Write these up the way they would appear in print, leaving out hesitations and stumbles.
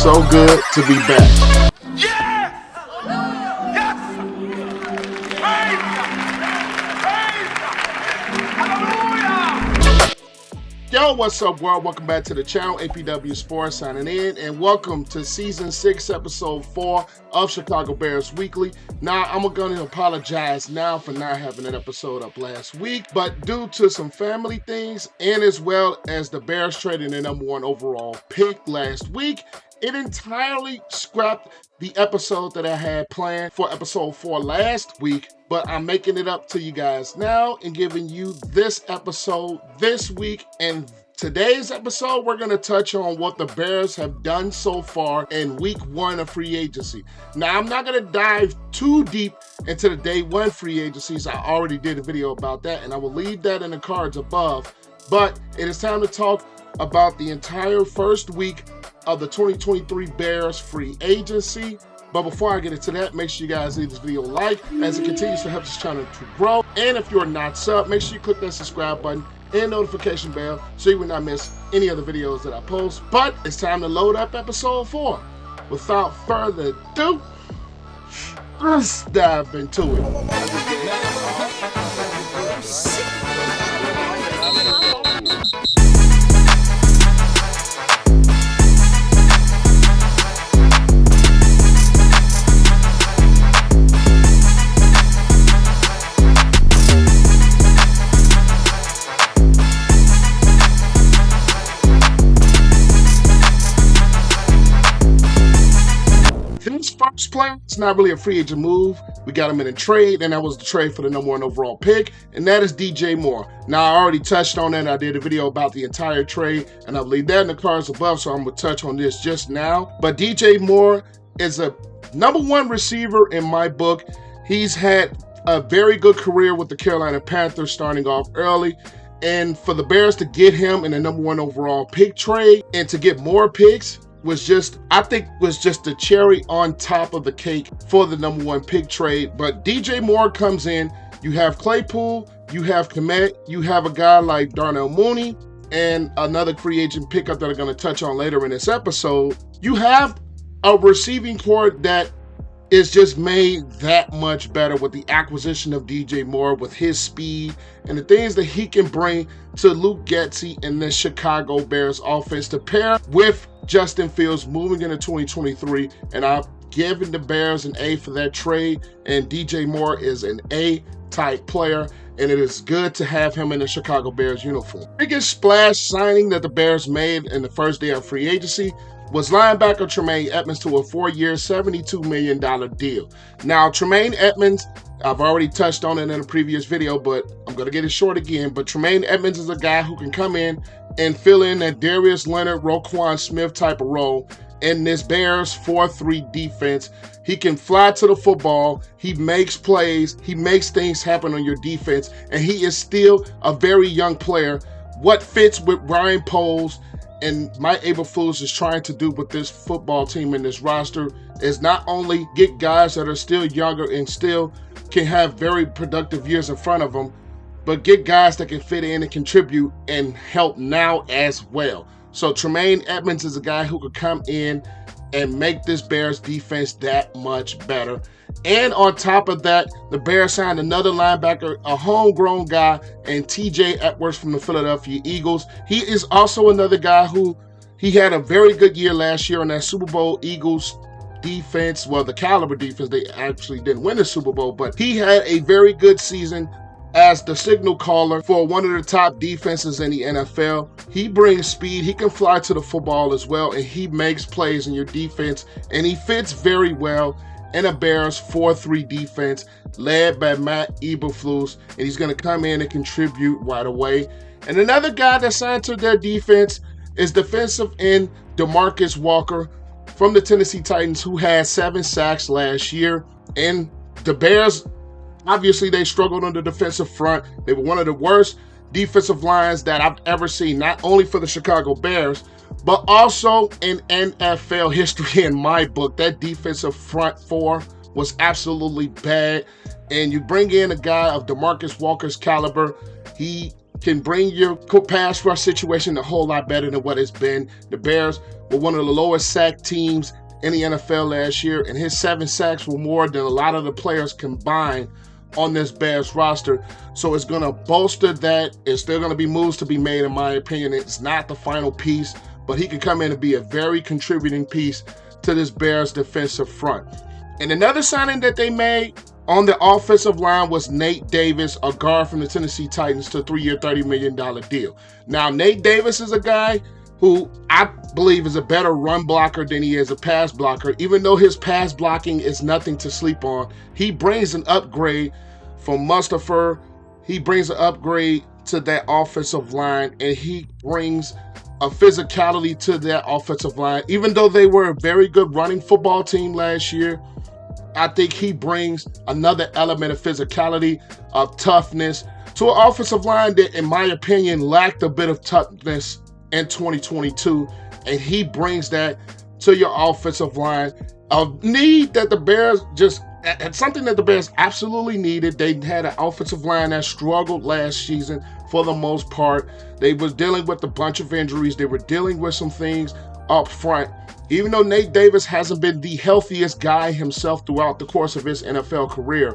so good to be back. Yes! Yes! Praise God! Praise God! Hallelujah! Yo, what's up, world? Welcome back to the channel. APW Sports signing in, and welcome to Season 6, Episode 4 of Chicago Bears Weekly. Now, I'm going to apologize now for not having an episode up last week, but due to some family things, and as well as the Bears trading the #1 overall pick last week, it entirely scrapped the episode that I had planned for Episode 4 last week, but I'm making it up to you guys now and giving you this episode this week. And today's episode, we're going to touch on what the Bears have done so far in Week 1 of free agency. Now, I'm not going to dive too deep into the Day 1 free agencies. I already did a video about that, and I will leave that in the cards above. But it is time to talk about the entire first week of the 2023 Bears free agency. But before I get into that, make sure you guys leave this video a like as it continues to help this channel to grow. And if you're not subbed, make sure you click that subscribe button and notification bell so you will not miss any other videos that I post. But it's time to load up Episode 4. Without further ado, let's dive into it. First player, it's not really a free agent move. We got him in a trade, and that was the trade for the #1 overall pick, and that is DJ Moore. Now, I already touched on that. I did a video about the entire trade, and I'll leave that in the cards above, so I'm going to touch on this just now. But DJ Moore is a #1 receiver in my book. He's had a very good career with the Carolina Panthers starting off early. And for the Bears to get him in the #1 overall pick trade and to get more picks was just the cherry on top of the cake for the #1 pick trade. But DJ Moore comes in, you have Claypool, you have Kmet, you have a guy like Darnell Mooney, and another free agent pickup that I'm going to touch on later in this episode. You have a receiving core that is just made that much better with the acquisition of DJ Moore, with his speed and the things that he can bring to Luke Getsy and the Chicago Bears offense to pair with Justin Fields moving into 2023. And I've given the Bears an A for that trade, and DJ Moore is an A-type player, and it is good to have him in the Chicago Bears uniform. Biggest splash signing that the Bears made in the first day of free agency was linebacker Tremaine Edmunds to a 4-year, $72 million deal. Now, Tremaine Edmunds, I've already touched on it in a previous video, but I'm going to get it short again. But Tremaine Edmunds is a guy who can come in and fill in that Darius Leonard, Roquan Smith type of role in this Bears 4-3 defense. He can fly to the football. He makes plays. He makes things happen on your defense. And he is still a very young player. What fits with Ryan Poles and Mike Eberflus is trying to do with this football team and this roster is not only get guys that are still younger and still can have very productive years in front of them, but get guys that can fit in and contribute and help now as well. So Tremaine Edmunds is a guy who could come in and make this Bears defense that much better. And on top of that, the Bears signed another linebacker, a homegrown guy, and TJ Edwards from the Philadelphia Eagles. He is also another guy who he had a very good year last year on that Super Bowl Eagles defense. Well, the caliber defense, they actually didn't win the Super Bowl, but he had a very good season as the signal caller for one of the top defenses in the NFL. He brings speed, he can fly to the football as well, and he makes plays in your defense, and he fits very well in a Bears 4-3 defense led by Matt Eberflus, and he's going to come in and contribute right away. And another guy that signed to their defense is defensive end DeMarcus Walker from the Tennessee Titans, who had 7 sacks last year. And the Bears, obviously, they struggled on the defensive front. They were one of the worst defensive lines that I've ever seen, not only for the Chicago Bears, but also in NFL history in my book. That defensive front four was absolutely bad. And you bring in a guy of DeMarcus Walker's caliber, he can bring your pass rush situation a whole lot better than what it's been. The Bears were one of the lowest sack teams in the NFL last year, and his 7 sacks were more than a lot of the players combined on this Bears roster. So it's going to bolster that. It's still going to be moves to be made, in my opinion. It's not the final piece, but he can come in and be a very contributing piece to this Bears defensive front. And another signing that they made on the offensive line was Nate Davis, a guard from the Tennessee Titans, to a 3-year, $30 million deal. Now, Nate Davis is a guy who I believe is a better run blocker than he is a pass blocker. Even though his pass blocking is nothing to sleep on, he brings an upgrade from Mustafa. He brings an upgrade to that offensive line, and he brings a physicality to that offensive line. Even though they were a very good running football team last year, I think he brings another element of physicality, of toughness to an offensive line that, in my opinion, lacked a bit of toughness in 2022, and he brings that to your offensive line. A need that the Bears it's something that the Bears absolutely needed. They had an offensive line that struggled last season for the most part. They was dealing with a bunch of injuries. They were dealing with some things up front. Even though Nate Davis hasn't been the healthiest guy himself throughout the course of his NFL career,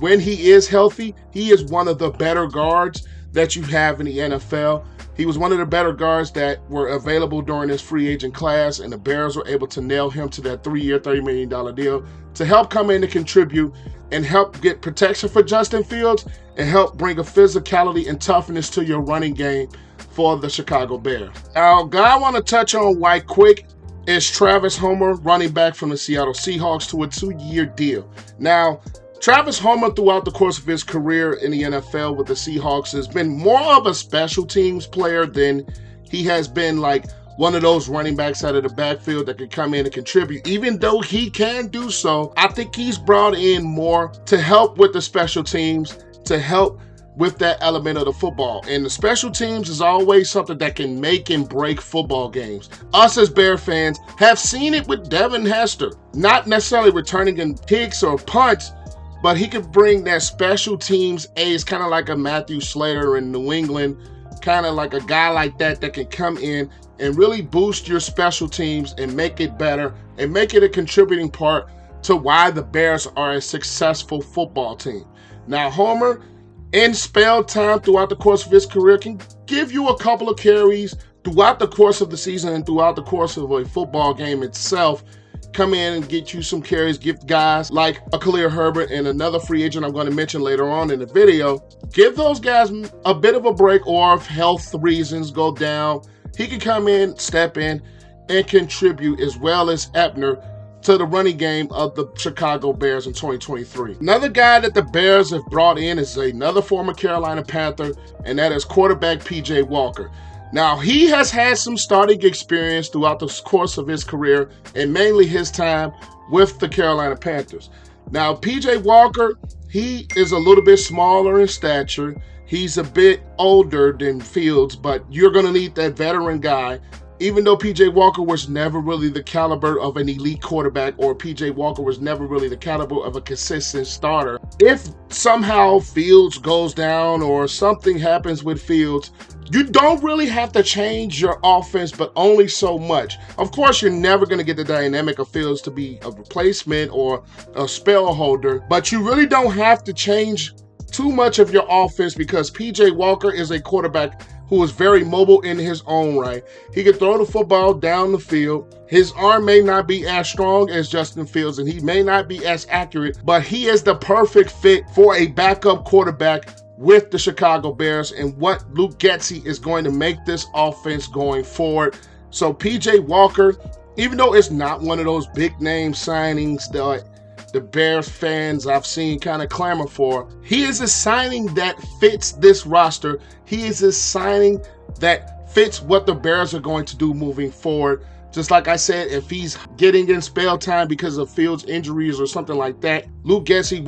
when he is healthy, he is one of the better guards that you have in the NFL. He was one of the better guards that were available during this free agent class, and the Bears were able to nail him to that 3-year, $30 million deal to help come in and contribute and help get protection for Justin Fields and help bring a physicality and toughness to your running game for the Chicago Bears. Now, a guy I want to touch on right quick is Travis Homer, running back from the Seattle Seahawks, to a 2-year deal. Now, Travis Homer, throughout the course of his career in the NFL with the Seahawks, has been more of a special teams player than he has been like one of those running backs out of the backfield that can come in and contribute. Even though he can do so, I think he's brought in more to help with the special teams, to help with that element of the football. And the special teams is always something that can make and break football games. Us as Bear fans have seen it with Devin Hester, not necessarily returning in kicks or punts, but he could bring that special teams ace, kind of like a Matthew Slater in New England, kind of like a guy like that that can come in and really boost your special teams and make it better and make it a contributing part to why the Bears are a successful football team. Now, Homer, in spell time throughout the course of his career, can give you a couple of carries throughout the course of the season and throughout the course of a football game itself. Come in and get you some carries, give guys like a Khalil Herbert and another free agent I'm going to mention later on in the video, give those guys a bit of a break, or if health reasons go down, he can come in, step in, and contribute, as well as Ebner, to the running game of the Chicago Bears in 2023. Another guy that the Bears have brought in is another former Carolina Panther, and that is quarterback P.J. Walker. Now, he has had some starting experience throughout the course of his career, and mainly his time with the Carolina Panthers. Now, P.J. Walker, he is a little bit smaller in stature. He's a bit older than Fields, but you're going to need that veteran guy. Even though P.J. Walker was never really the caliber of an elite quarterback, or P.J. Walker was never really the caliber of a consistent starter, if somehow Fields goes down or something happens with Fields, you don't really have to change your offense, but only so much. Of course, you're never going to get the dynamic of Fields to be a replacement or a spell holder, but you really don't have to change too much of your offense, because P.J. Walker is a quarterback who is very mobile in his own right. He can throw the football down the field. His arm may not be as strong as Justin Fields, and he may not be as accurate, but he is the perfect fit for a backup quarterback with the Chicago Bears, and what Luke Getsy is going to make this offense going forward. So P.J. Walker, even though it's not one of those big name signings that the Bears fans I've seen kind of clamor for, he is a signing that fits this roster. He is a signing that fits what the Bears are going to do moving forward. Just like I said, if he's getting in spell time because of Fields' injuries or something like that, Luke Getsy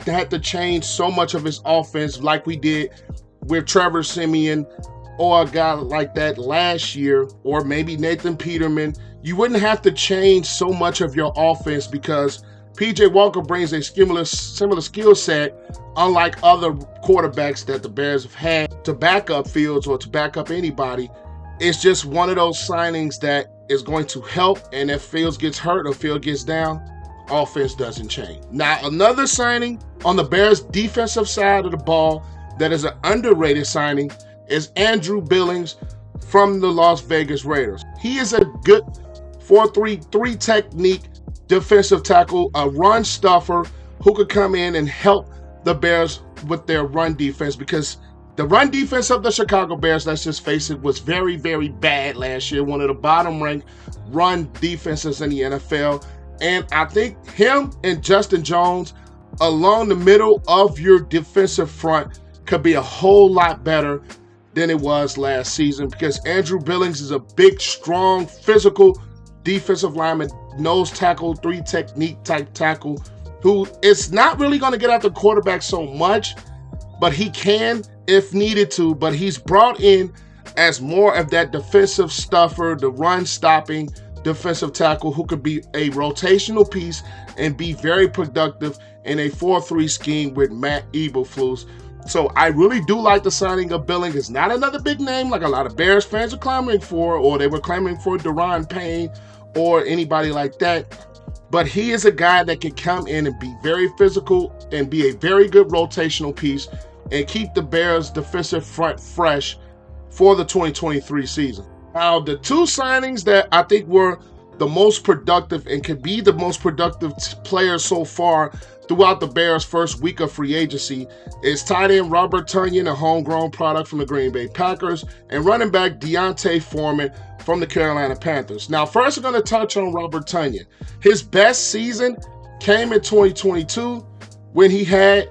had to change so much of his offense like we did with Trevor Siemian or a guy like that last year, or maybe Nathan Peterman. You wouldn't have to change so much of your offense because P.J. Walker brings a similar skill set, unlike other quarterbacks that the Bears have had to back up Fields or to back up anybody. It's just one of those signings that is going to help, and if Fields gets hurt or Fields gets down, offense doesn't change. Now, another signing on the Bears defensive side of the ball that is an underrated signing is Andrew Billings from the Las Vegas Raiders. He is a good 4-3-3 technique defensive tackle, a run stuffer who could come in and help the Bears with their run defense, because the run defense of the Chicago Bears, let's just face it, was very, very bad last year. One of the bottom-ranked run defenses in the NFL. And I think him and Justin Jones along the middle of your defensive front could be a whole lot better than it was last season, because Andrew Billings is a big, strong, physical defensive lineman, nose tackle, 3 technique type tackle, who is not really going to get after the quarterback so much, but he can if needed to. But he's brought in as more of that defensive stuffer, the run stopping defensive tackle who could be a rotational piece and be very productive in a 4-3 scheme with Matt Eberflus. So I really do like the signing of Billings. It's not another big name like a lot of Bears fans are clamoring for, or they were clamoring for Daron Payne or anybody like that. But he is a guy that can come in and be very physical and be a very good rotational piece and keep the Bears' defensive front fresh for the 2023 season. Now, the 2 signings that I think were the most productive and could be the most productive players so far throughout the Bears' first week of free agency is tight end Robert Tunyan, a homegrown product from the Green Bay Packers, and running back Deontay Foreman from the Carolina Panthers. Now, first I'm going to touch on Robert Tunyan. His best season came in 2022 when he had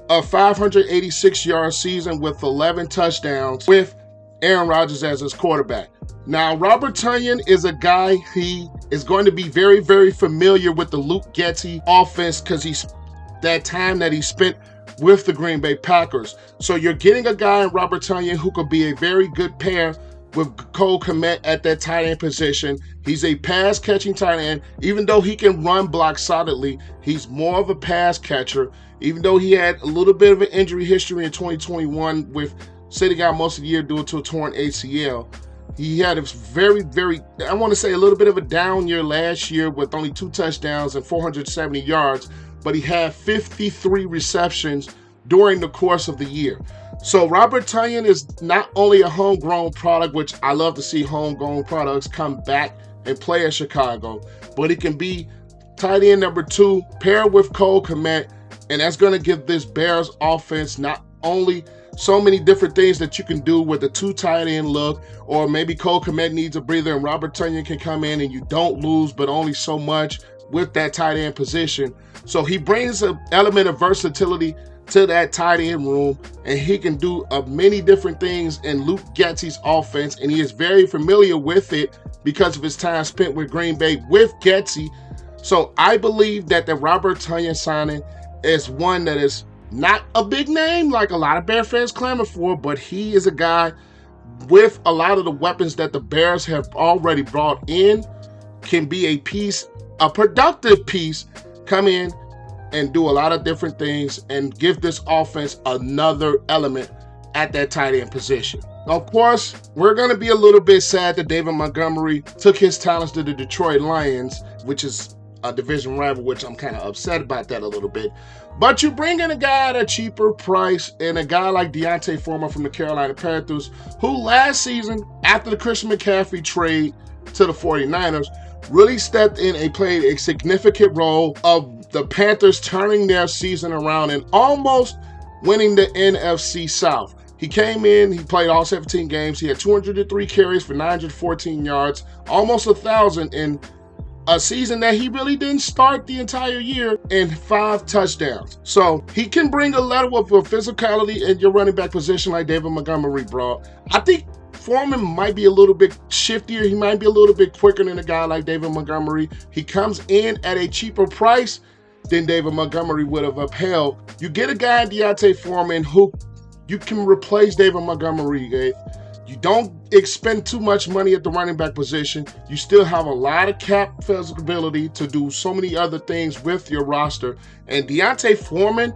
a 586-yard season with 11 touchdowns with Aaron Rodgers as his quarterback. Now, Robert Tunyan is a guy, he is going to be very, very familiar with the Luke Getsy offense because he's that time that he spent with the Green Bay Packers. So you're getting a guy in Robert Tunyan who could be a very good pair with Cole Kmet at that tight end position. He's a pass-catching tight end. Even though he can run block solidly, he's more of a pass catcher. Even though he had a little bit of an injury history in 2021 with sitting out most of the year due to a torn ACL. He had a very, I want to say a little bit of a down year last year with only 2 touchdowns and 470 yards, but he had 53 receptions during the course of the year. So Robert Tunyan is not only a homegrown product, which I love to see homegrown products come back and play at Chicago, but he can be tight end number 2 paired with Cole Kmet, and that's going to give this Bears offense not only so many different things that you can do with the 2 tight end look, or maybe Cole Kmet needs a breather and Robert Tunyan can come in and you don't lose, but only so much with that tight end position. So he brings an element of versatility to that tight end room, and he can do many different things in Luke Getsy's offense, and he is very familiar with it because of his time spent with Green Bay with Getsy. So I believe that the Robert Tunyan signing is one that is not a big name like a lot of Bear fans clamor for, but he is a guy with a lot of the weapons that the Bears have already brought in, can be a piece, a productive piece, come in and do a lot of different things and give this offense another element at that tight end position. Of course, we're going to be a little bit sad that David Montgomery took his talents to the Detroit Lions, which is a division rival, which I'm kind of upset about that a little bit. But you bring in a guy at a cheaper price and a guy like Deontay Foreman from the Carolina Panthers, who last season, after the Christian McCaffrey trade to the 49ers, really stepped in and played a significant role of the Panthers turning their season around and almost winning the NFC South. He came in, he played all 17 games, he had 203 carries for 914 yards, almost 1,000 in a season that he really didn't start the entire year, and 5 touchdowns. So he can bring a level of physicality in your running back position like David Montgomery brought. I think Foreman might be a little bit shiftier. He might be a little bit quicker than a guy like David Montgomery. He comes in at a cheaper price than David Montgomery would have upheld. You get a guy in Deontay Foreman who you can replace David Montgomery with. You don't expend too much money at the running back position. You still have a lot of cap flexibility to do so many other things with your roster. And Deontay Foreman,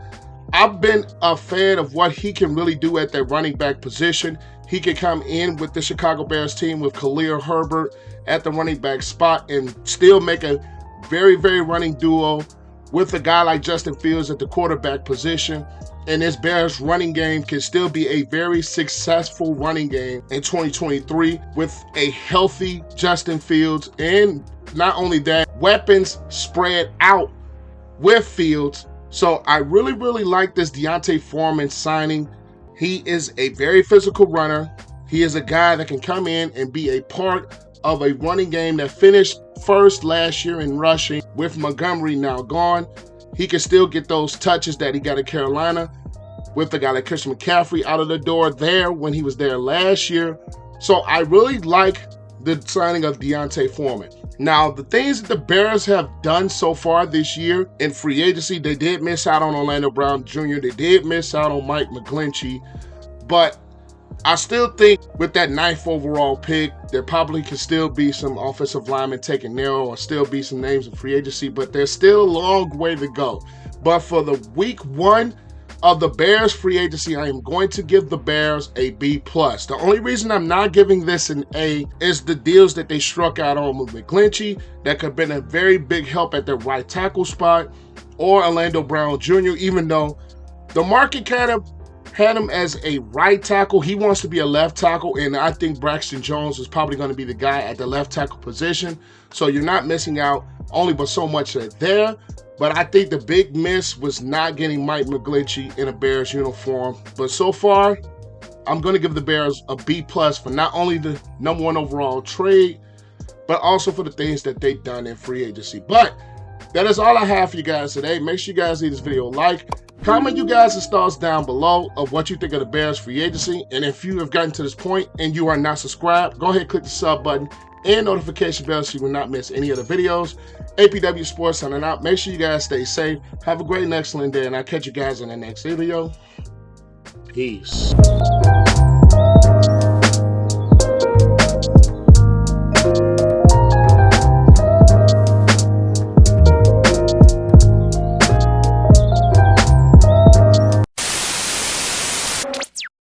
I've been a fan of what he can really do at that running back position. He can come in with the Chicago Bears team with Khalil, Herbert at the running back spot and still make a very, very running duo with a guy like Justin Fields at the quarterback position. And this Bears running game can still be a very successful running game in 2023 with a healthy Justin Fields. And not only that, weapons spread out with Fields. So I really, really like this Deontay Foreman signing. He is a very physical runner. He is a guy that can come in and be a part of a running game that finished first last year in rushing. With Montgomery now gone, he can still get those touches that he got at Carolina with the guy like Christian McCaffrey out of the door there when he was there last year. So I really like the signing of Deontay Foreman. Now, the things that the Bears have done so far this year in free agency, they did miss out on Orlando Brown Jr. They did miss out on Mike McGlinchey. But I still think with that 9th overall pick, there probably could still be some offensive linemen taken there or still be some names in free agency, but there's still a long way to go. But for the week 1 of the Bears free agency, I am going to give the Bears a B+. The only reason I'm not giving this an A is the deals that they struck out on with McGlinchey. That could have been a very big help at the right tackle spot, or Orlando Brown Jr., even though the market kind of had him as a right tackle. He wants to be a left tackle, and I think Braxton Jones is probably going to be the guy at the left tackle position. So you're not missing out only but so much there. But I think the big miss was not getting Mike McGlinchey in a Bears uniform. But so far, I'm going to give the Bears a B+ for not only the number 1 overall trade, but also for the things that they've done in free agency. But that is all I have for you guys today. Make sure you guys leave this video a like. Comment you guys' thoughts down below of what you think of the Bears free agency. And if you have gotten to this point and you are not subscribed, go ahead and click the sub button and notification bell so you will not miss any of the videos. APW Sports signing out. Make sure you guys stay safe. Have a great and excellent day, and I'll catch you guys in the next video. Peace.